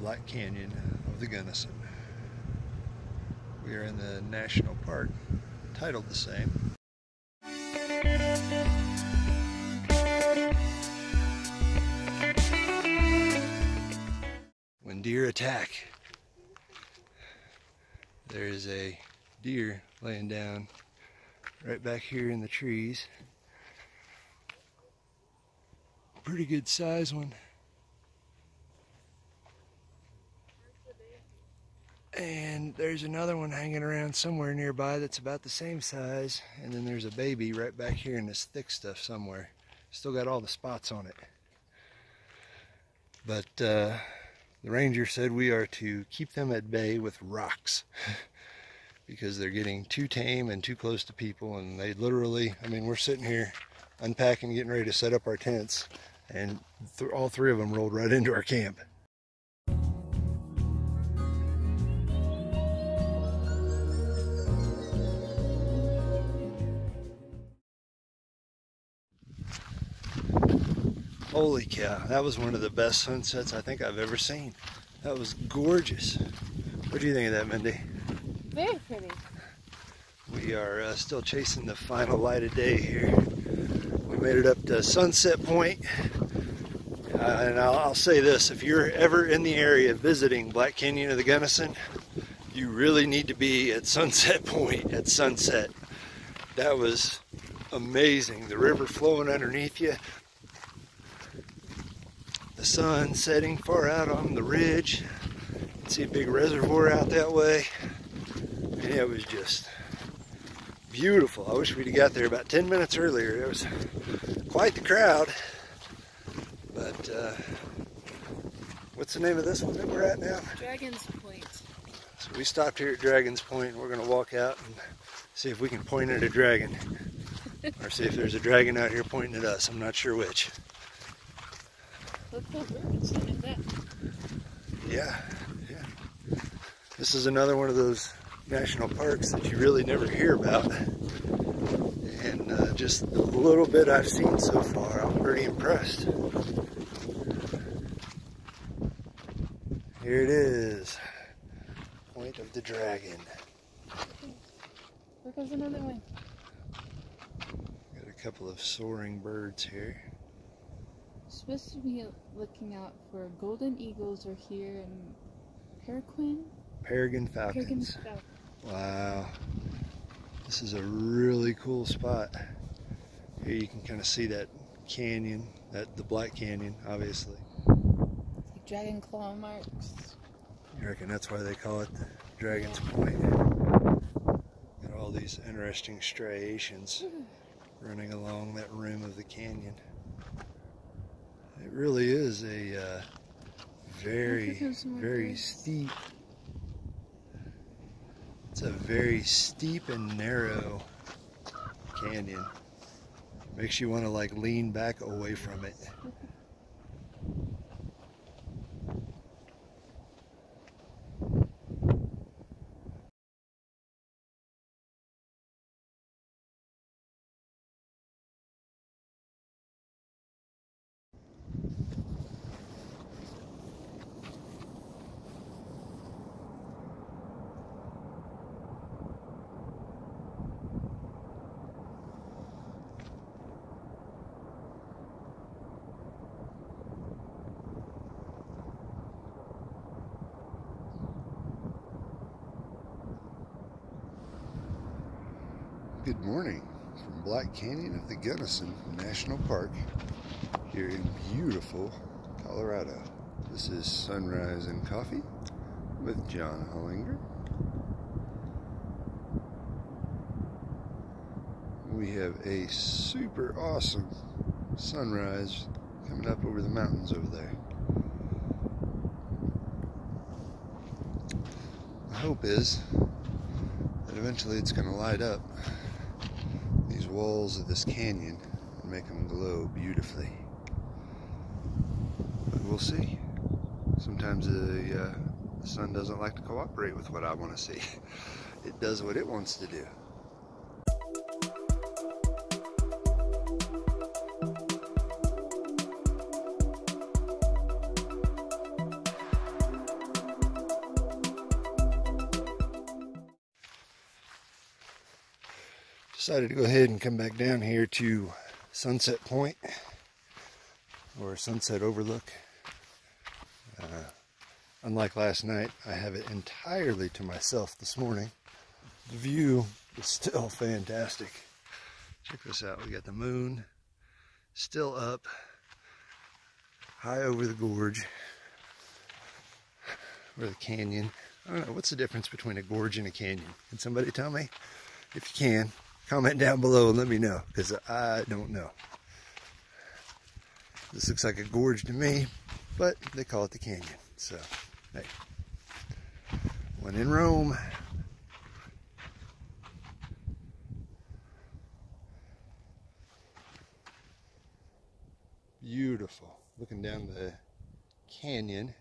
Black Canyon of the Gunnison. We are in the national park, titled the same. When deer attack, there is a deer laying down right back here in the trees. Pretty good size one. And there's another one hanging around somewhere nearby that's about the same size. And then there's a baby right back here in this thick stuff somewhere. Still got all the spots on it. But the ranger said we are to keep them at bay with rocks because they're getting too tame and too close to people. And they literally, I mean, we're sitting here unpacking, getting ready to set up our tents, and all three of them rolled right into our camp. Holy cow, that was one of the best sunsets I think I've ever seen. That was gorgeous. What do you think of that, Mindy? Very pretty. We are still chasing the final light of day here. We made it up to Sunset Point. And I'll say this, if you're ever in the area visiting Black Canyon of the Gunnison, you really need to be at Sunset Point at sunset. That was amazing. The river flowing underneath you. The sun setting far out on the ridge. You can see a big reservoir out that way. And it was just beautiful. I wish we'd have got there about 10 minutes earlier. It was quite the crowd. But what's the name of this one that we're at now? Dragon's Point. So we stopped here at Dragon's Point, and we're going to walk out and see if we can point at a dragon. Or see if there's a dragon out here pointing at us. I'm not sure which. Look what birds is that? Yeah. This is another one of those national parks that you really never hear about. And just the little bit I've seen so far, I'm pretty impressed. Here it is, Point of the Dragon. There goes another one. Got a couple of soaring birds here. Supposed to be looking out for golden eagles are here and Peregrine falcons. Wow. This is a really cool spot. Here you can kind of see that canyon, the Black Canyon, obviously. Like dragon claw marks. You reckon that's why they call it the Dragon's Point? Got all these interesting striations running along that rim of the canyon. It really is a very steep. It's a very steep and narrow canyon. Makes you want to like lean back away from it. Good morning from Black Canyon of the Gunnison National Park here in beautiful Colorado. This is Sunrise and Coffee with John Hollinger. We have a super awesome sunrise coming up over the mountains over there. The hope is that eventually it's going to light up these walls of this canyon and make them glow beautifully. But we'll see. Sometimes the sun doesn't like to cooperate with what I want to see. It does what it wants to do. Decided to go ahead and come back down here to Sunset Point, or Sunset Overlook. Unlike last night, I have it entirely to myself this morning. The view is still fantastic. Check this out. We got the moon still up high over the gorge, or the canyon. I don't know, what's the difference between a gorge and a canyon? Can somebody tell me? If you can, comment down below and let me know, because I don't know. This looks like a gorge to me, but they call it the canyon. So, hey, when in Rome. Beautiful. Looking down the canyon.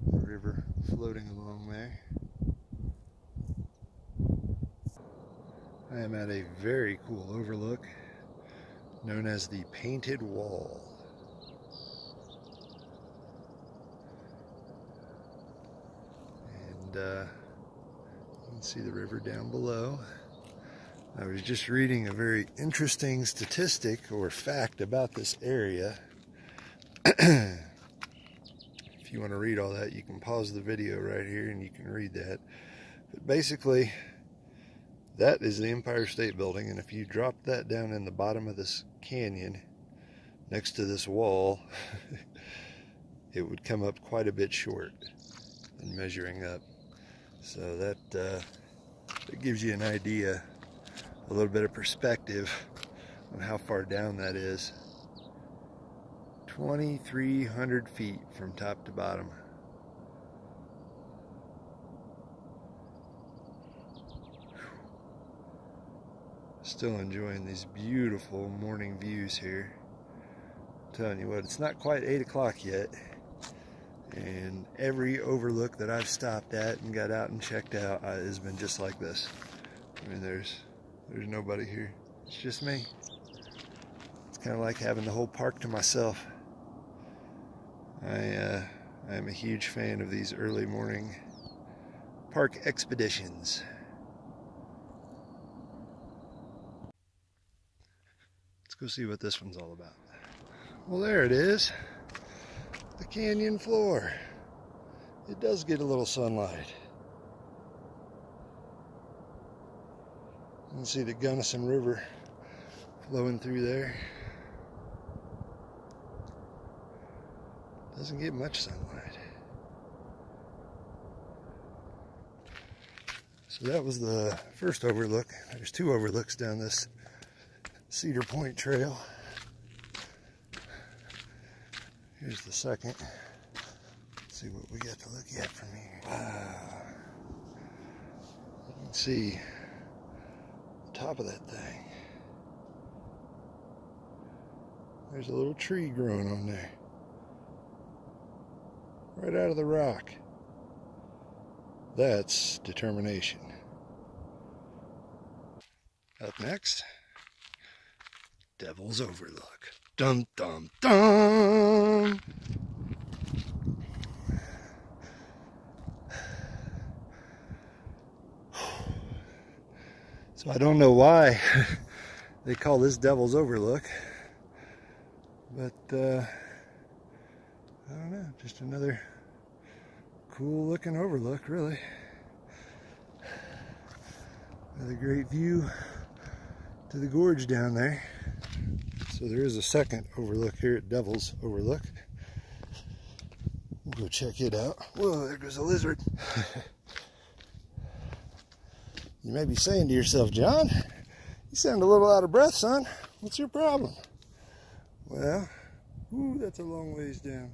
The river floating along there. I am at a very cool overlook known as the Painted Wall. And you can see the river down below. I was just reading a very interesting statistic or fact about this area. If you want to read all that, you can pause the video right here and you can read that. But basically, that is the Empire State Building, and if you drop that down in the bottom of this canyon next to this wall, it would come up quite a bit short in measuring up. So that gives you an idea, a little bit of perspective on how far down that is. 2,300 feet from top to bottom. Still enjoying these beautiful morning views here. I'm telling you what, it's not quite 8 o'clock yet, and every overlook that I've stopped at and got out and checked out has been just like this. I mean, there's nobody here. It's just me. It's kind of like having the whole park to myself. I am a huge fan of these early morning park expeditions. Let's go see what this one's all about. Well, there it is. The canyon floor. It does get a little sunlight. You can see the Gunnison River flowing through there. Doesn't get much sunlight. So that was the first overlook. There's 2 overlooks down this Cedar Point Trail. Here's the second. Let's see what we got to look at from here. Wow. You can see the top of that thing. There's a little tree growing on there. Right out of the rock. That's determination. Up next, Devil's Overlook. Dum dum dum! So I don't know why they call this Devil's Overlook, but I don't know, just another cool looking overlook, really. Another great view to the gorge down there. So there is a second overlook here at Devil's Overlook. We'll go check it out. Whoa, there goes a lizard. You may be saying to yourself, John, you sound a little out of breath, son. What's your problem? Well, ooh, that's a long ways down.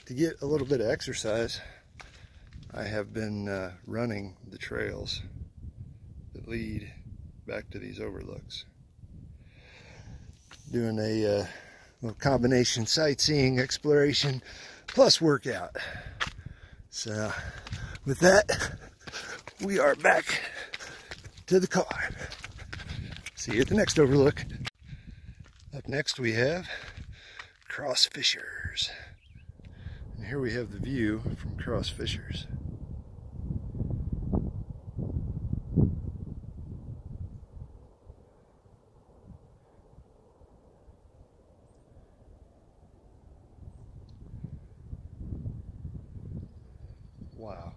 To get a little bit of exercise, I have been running the trails that lead back to these overlooks. Doing a little combination sightseeing, exploration, plus workout. So with that, we are back to the car. See you at the next overlook. Up next we have Cross Fishers. And here we have the view from Cross Fishers. Wow.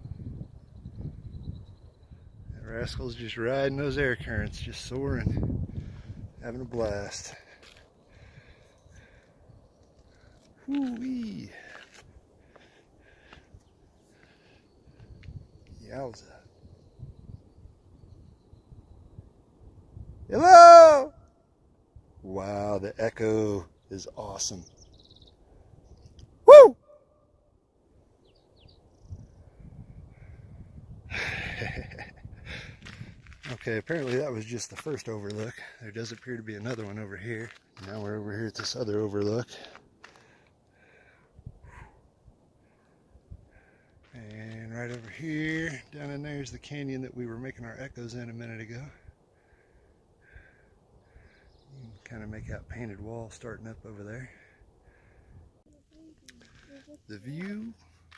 That rascal's just riding those air currents, just soaring, having a blast. Whoo-wee. Yowza. Hello! Wow, the echo is awesome. Woo! Okay, apparently that was just the first overlook. There does appear to be another one over here. Now we're over here at this other overlook. And right over here, down in there is the canyon that we were making our echoes in a minute ago. You can kind of make out painted walls starting up over there. The view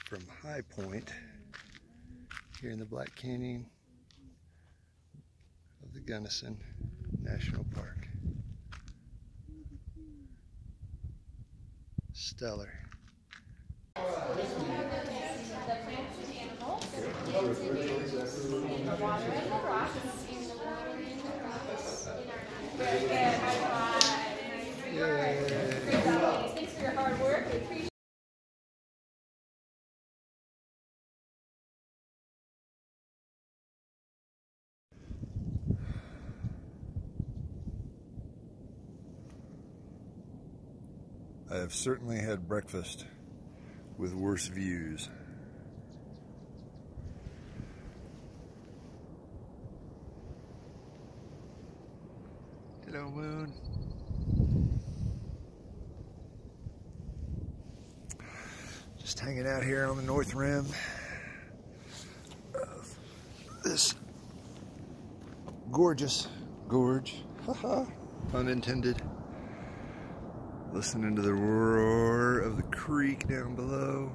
from High Point here in the Black Canyon of the Gunnison National Park. Stellar. Thanks for your hard work. We appreciate it. I have certainly had breakfast with worse views. Hello, moon. Just hanging out here on the north rim of this gorgeous gorge. Haha, pun intended. Listening to the roar of the creek down below.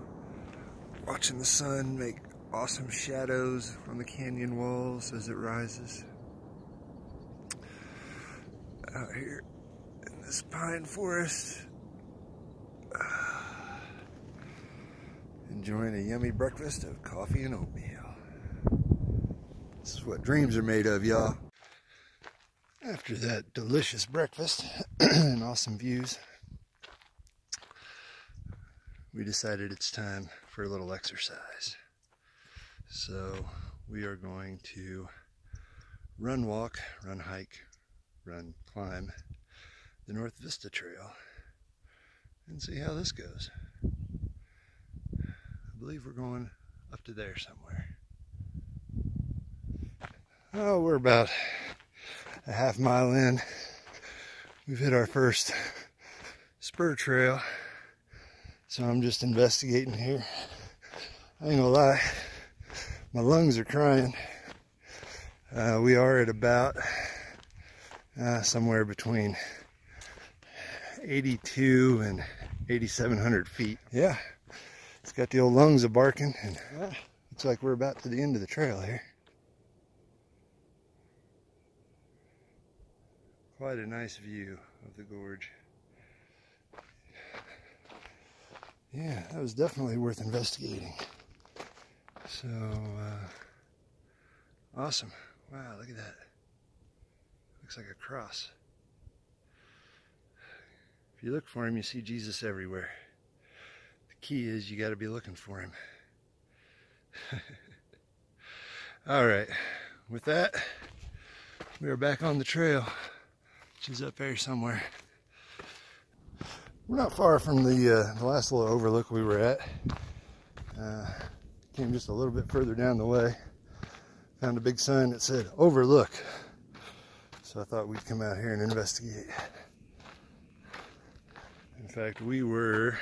Watching the sun make awesome shadows on the canyon walls as it rises. Out here in this pine forest. Enjoying a yummy breakfast of coffee and oatmeal. This is what dreams are made of, y'all. After that delicious breakfast and awesome views, we decided it's time for a little exercise. So we are going to run, walk, run, hike, run, climb the North Vista Trail and see how this goes. I believe we're going up to there somewhere. Oh, we're about a half mile in. We've hit our first spur trail. So I'm just investigating here. I ain't gonna lie, my lungs are crying. We are at about somewhere between 82 and 8,700 feet. Yeah, it's got the old lungs a barking, and looks like we're about to the end of the trail here. Quite a nice view of the gorge. Yeah, that was definitely worth investigating. So, awesome. Wow, look at that. Looks like a cross. If you look for him, you see Jesus everywhere. The key is you got to be looking for him. All right, with that, we are back on the trail. She's up there somewhere. We're not far from the last little overlook we were at. Came just a little bit further down the way. Found a big sign that said overlook. So I thought we'd come out here and investigate. In fact, we were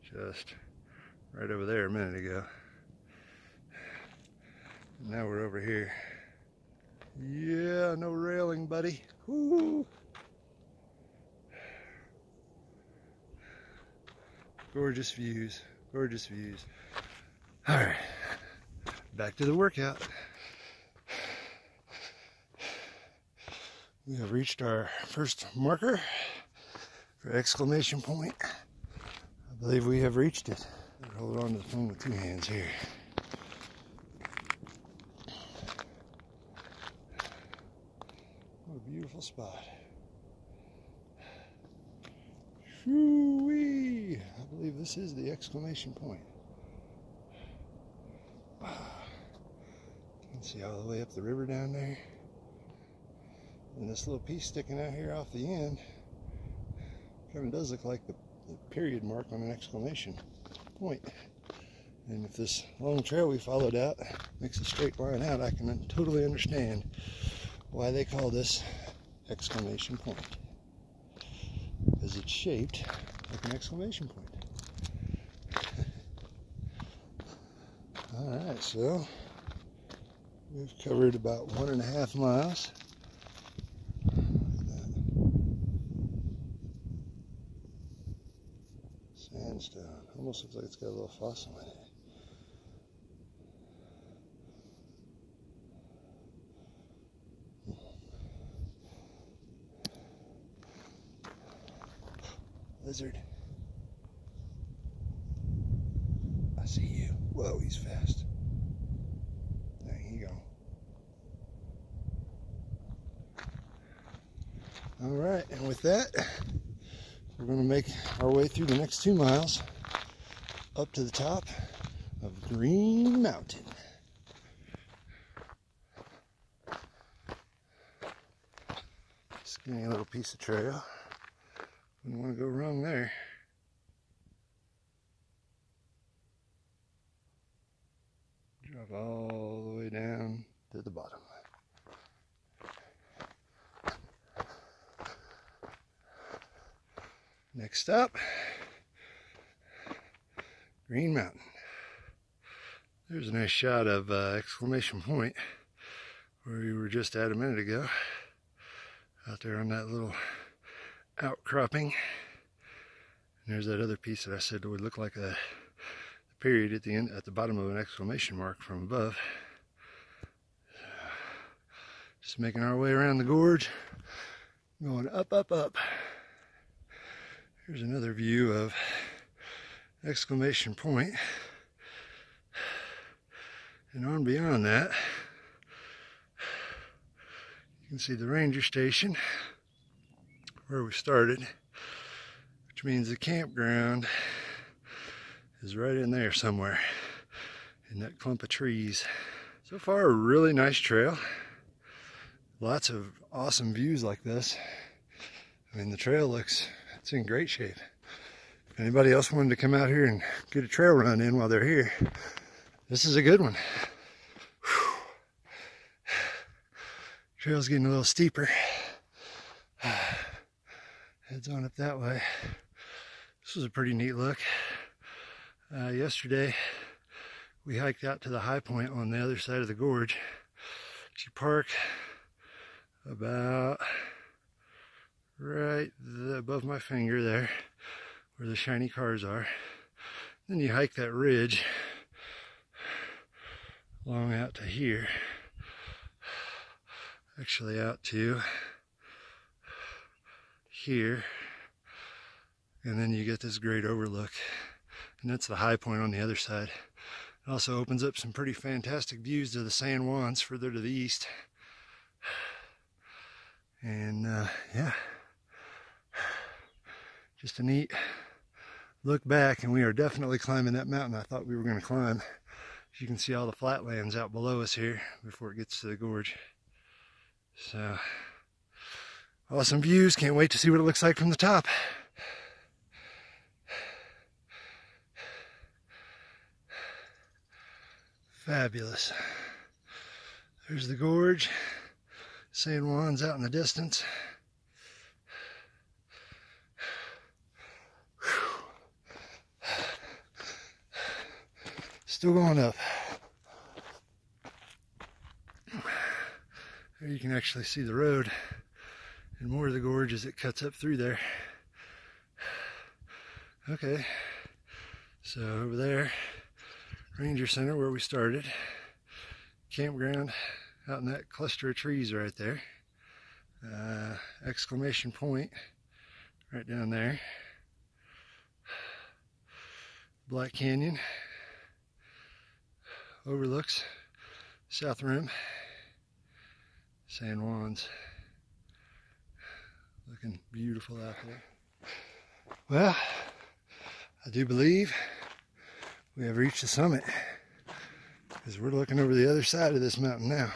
just right over there a minute ago. And now we're over here. Yeah, no railing, buddy. Woo! Gorgeous views, gorgeous views. All right, back to the workout. We have reached our first marker for exclamation point. I believe we have reached it. They're hold on to the phone with two hands here. What a beautiful spot. Shoo-wee! I believe this is the exclamation point. You can see all the way up the river down there. And this little piece sticking out here off the end kind of does look like the period mark on an exclamation point. And if this long trail we followed out makes a straight line out, I can totally understand why they call this exclamation point. Because it's shaped like an exclamation point. Alright, so we've covered about 1.5 miles. Sandstone. Almost looks like it's got a little fossil in it. Lizard. I see you. Whoa, he's fast. There you go. Alright, and with that, we're going to make our way through the next 2 miles up to the top of Green Mountain. Skinny little piece of trail. Wouldn't want to go wrong there. Drop all the way down to the bottom. Next stop, Green Mountain. There's a nice shot of exclamation point where we were just at a minute ago. Out there on that little outcropping. And there's that other piece that I said would look like a period at the end, at the bottom of an exclamation mark from above. Just making our way around the gorge, going up, up, up. Here's another view of exclamation point. And on beyond that, you can see the ranger station where we started, which means the campground is right in there somewhere in that clump of trees. So far, a really nice trail. Lots of awesome views like this. I mean, the trail looks, it's in great shape. If anybody else wanted to come out here and get a trail run in while they're here, this is a good one. Whew. Trail's getting a little steeper. Heads on up that way. This was a pretty neat look. Yesterday, we hiked out to the high point on the other side of the gorge. You park about right above my finger there, where the shiny cars are. Then you hike that ridge along out to here. Actually out to here. And then you get this great overlook. And that's the high point on the other side. It also opens up some pretty fantastic views to the San Juans further to the east. And yeah, just a neat look back, and we are definitely climbing that mountain I thought we were going to climb. As you can see all the flatlands out below us here before it gets to the gorge. So, awesome views. Can't wait to see what it looks like from the top. Fabulous. There's the gorge. San Juan's out in the distance. Still going up. There you can actually see the road and more of the gorge as it cuts up through there. Okay, so over there, Ranger Center where we started. Campground out in that cluster of trees right there. Exclamation point right down there. Black Canyon. Overlooks South Rim, San Juan's. Looking beautiful out there. Well, I do believe we have reached the summit, because we're looking over the other side of this mountain now.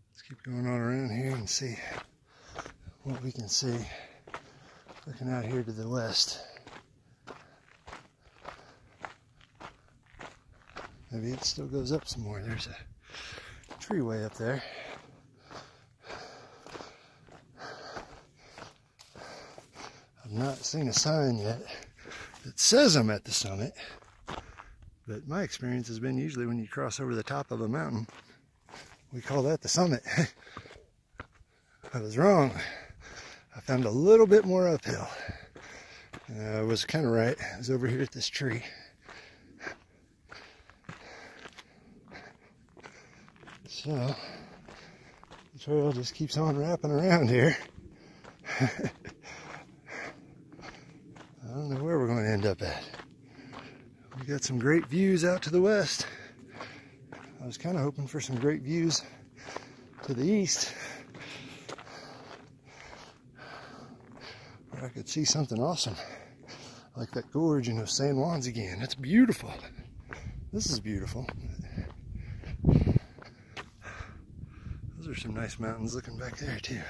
Let's keep going on around here and see what we can see looking out here to the west. Maybe it still goes up some more. There's a tree way up there. I've not seen a sign yet that says I'm at the summit, but my experience has been usually when you cross over the top of a mountain, we call that the summit. I was wrong. I found a little bit more uphill. I was kind of right. I was over here at this tree. So, the trail just keeps on wrapping around here. I don't know where we're going to end up at. We got some great views out to the west. I was kind of hoping for some great views to the east, where I could see something awesome, like that gorge of San Juan's again. That's beautiful. This is beautiful. Those are some nice mountains looking back there too.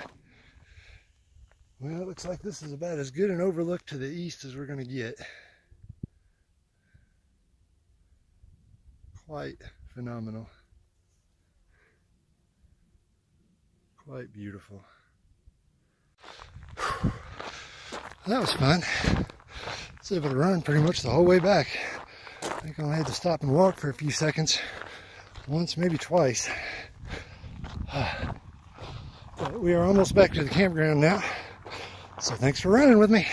Well, it looks like this is about as good an overlook to the east as we're going to get. Quite phenomenal. Quite beautiful. Well, that was fun. I was able to run pretty much the whole way back. I think I only had to stop and walk for a few seconds. Once, maybe twice. But we are almost back to the campground now. So thanks for running with me.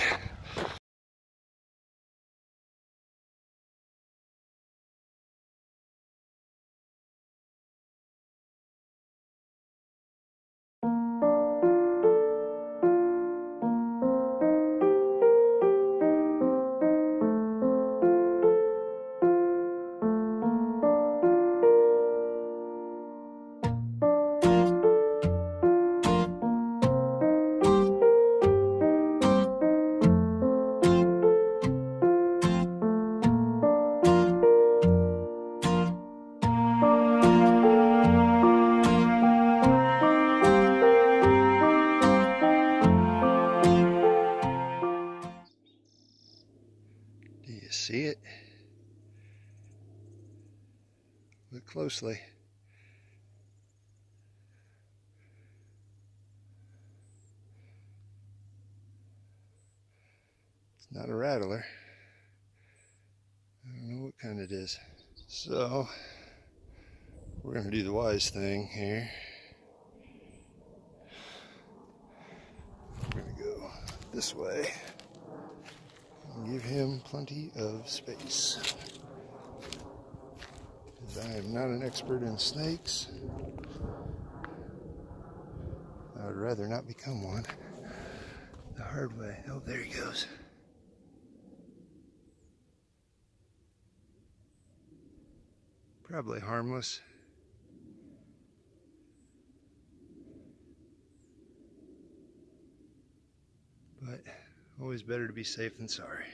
Do you see it? Look closely. It's not a rattler. I don't know what kind it is. So, we're going to do the wise thing here. We're going to go this way. Give him plenty of space. Because I am not an expert in snakes. I would rather not become one the hard way. Oh, there he goes. Probably harmless. But always better to be safe than sorry.